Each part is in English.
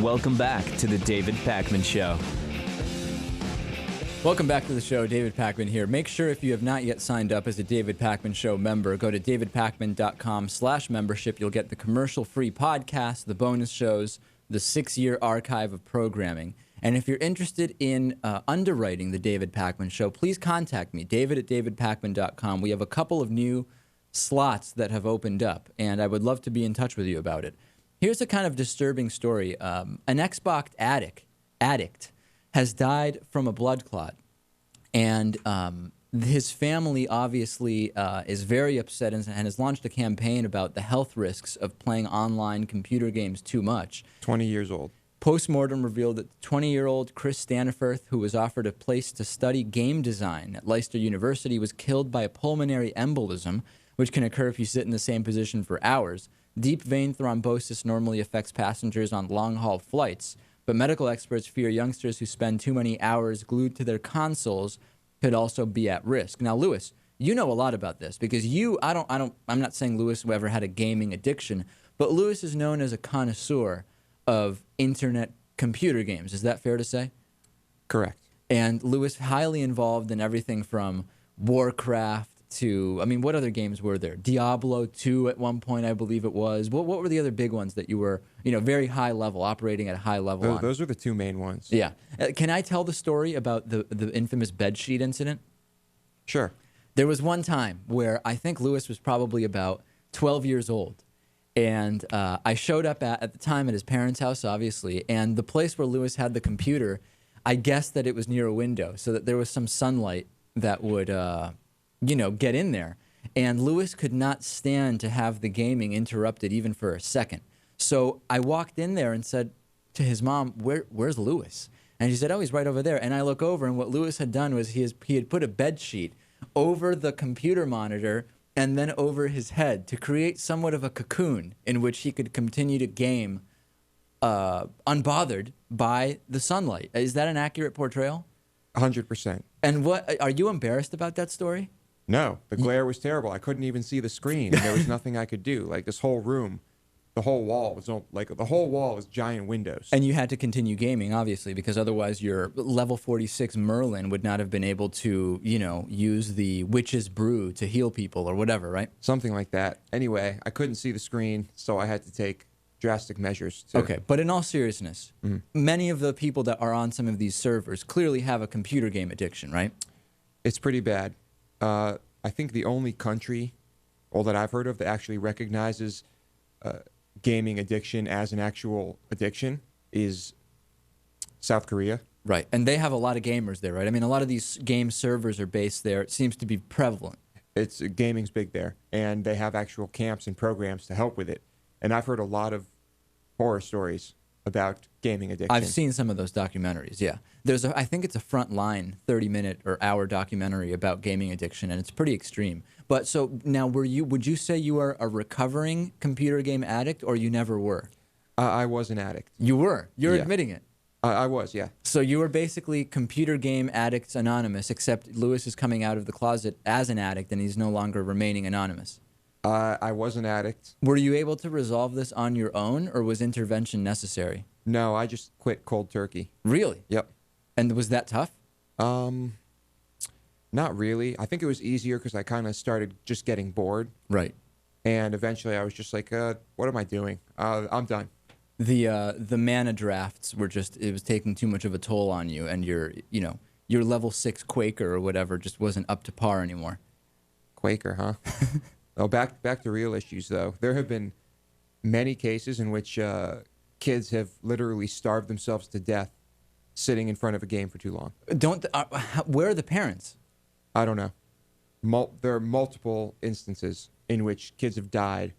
Welcome back to the David Pakman Show. Welcome back to the show. David Pakman here. Make sure if you have not yet signed up as a David Pakman Show member, go to davidpakman.com/membership. You'll get the commercial-free podcast, the bonus shows, the 6-year archive of programming. And if you're interested in underwriting the David Pakman Show, please contact me, david@davidpakman.com. We have a couple of new slots that have opened up, and I would love to be in touch with you about it. Here's a kind of disturbing story. An Xbox addict has died from a blood clot, and his family obviously is very upset and has launched a campaign about the health risks of playing online computer games too much. 20 years old. Postmortem revealed that 20-year-old Chris Staniforth, who was offered a place to study game design at Leicester University, was killed by a pulmonary embolism, which can occur if you sit in the same position for hours. Deep vein thrombosis normally affects passengers on long-haul flights, but medical experts fear youngsters who spend too many hours glued to their consoles could also be at risk. Now, Louis, you know a lot about this because I'm not saying Louis ever had a gaming addiction, but Louis is known as a connoisseur of internet computer games. Is that fair to say? Correct. And Louis highly involved in everything from Warcraft to, I mean, what other games were there? Diablo 2 at one point, I believe it was. What were the other big ones that you were, very high level, operating at a high level on? Those are the two main ones. Yeah. Can I tell the story about the infamous bedsheet incident? Sure. There was one time where I think Louis was probably about 12 years old. And I showed up at the time at his parents' house, obviously, and the place where Louis had the computer, I guessed that it was near a window so that there was some sunlight that would get in there. And Louis could not stand to have the gaming interrupted even for a second. So I walked in there and said to his mom, where's Louis? And she said, oh, he's right over there. And I look over, and what Louis had done was he had put a bed sheet over the computer monitor and then over his head to create somewhat of a cocoon in which he could continue to game unbothered by the sunlight. Is that an accurate portrayal? 100%. And are you embarrassed about that story? No, the glare was terrible. I couldn't even see the screen. There was nothing I could do. Like this whole room, the whole wall was giant windows. And you had to continue gaming, obviously, because otherwise your level 46 Merlin would not have been able to, use the witch's brew to heal people or whatever, right? Something like that. Anyway, I couldn't see the screen, so I had to take drastic measures. Okay, but in all seriousness, many of the people that are on some of these servers clearly have a computer game addiction, right? It's pretty bad. I think the only country, that I've heard of, that actually recognizes gaming addiction as an actual addiction is South Korea. Right, and they have a lot of gamers there, right? I mean, a lot of these game servers are based there. It seems to be prevalent. Gaming's big there, and they have actual camps and programs to help with it. And I've heard a lot of horror stories about gaming addiction. I've seen some of those documentaries, yeah. I think it's a Frontline 30-minute or hour documentary about gaming addiction, and it's pretty extreme. But so now, would you say you are a recovering computer game addict, or you never were? I was an addict. You were? You're Yeah. admitting it? I was, yeah. So you were basically Computer Game Addicts Anonymous, except Louis is coming out of the closet as an addict, and he's no longer remaining anonymous. I was an addict. Were you able to resolve this on your own, or was intervention necessary? No, I just quit cold turkey. Really? Yep. And was that tough? Not really. I think it was easier because I kind of started just getting bored. Right. And eventually I was just like, what am I doing? I'm done. The mana drafts were it was taking too much of a toll on you, and your level 6 Quaker or whatever just wasn't up to par anymore. Quaker, huh? Oh, back to real issues, though. There have been many cases in which kids have literally starved themselves to death sitting in front of a game for too long. Where are the parents? I don't know. There are multiple instances in which kids have died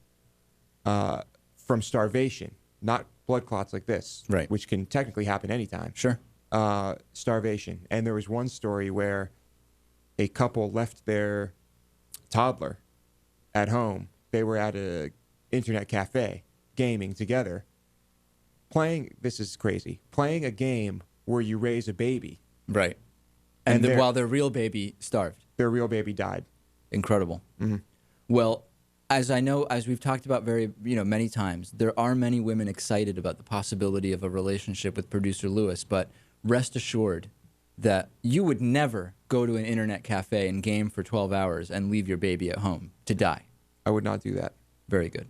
from starvation, not blood clots like this, right, which can technically happen anytime. Sure. Starvation. And there was one story where a couple left their toddler at home. They were at a internet cafe gaming together, this is crazy, playing a game where you raise a baby. Right. And while their real baby starved. Their real baby died. Incredible. Mm-hmm. Well, as I know, as we've talked about many times, there are many women excited about the possibility of a relationship with producer Louis, but rest assured that you would never go to an internet cafe and game for 12 hours and leave your baby at home to die. I would not do that. Very good.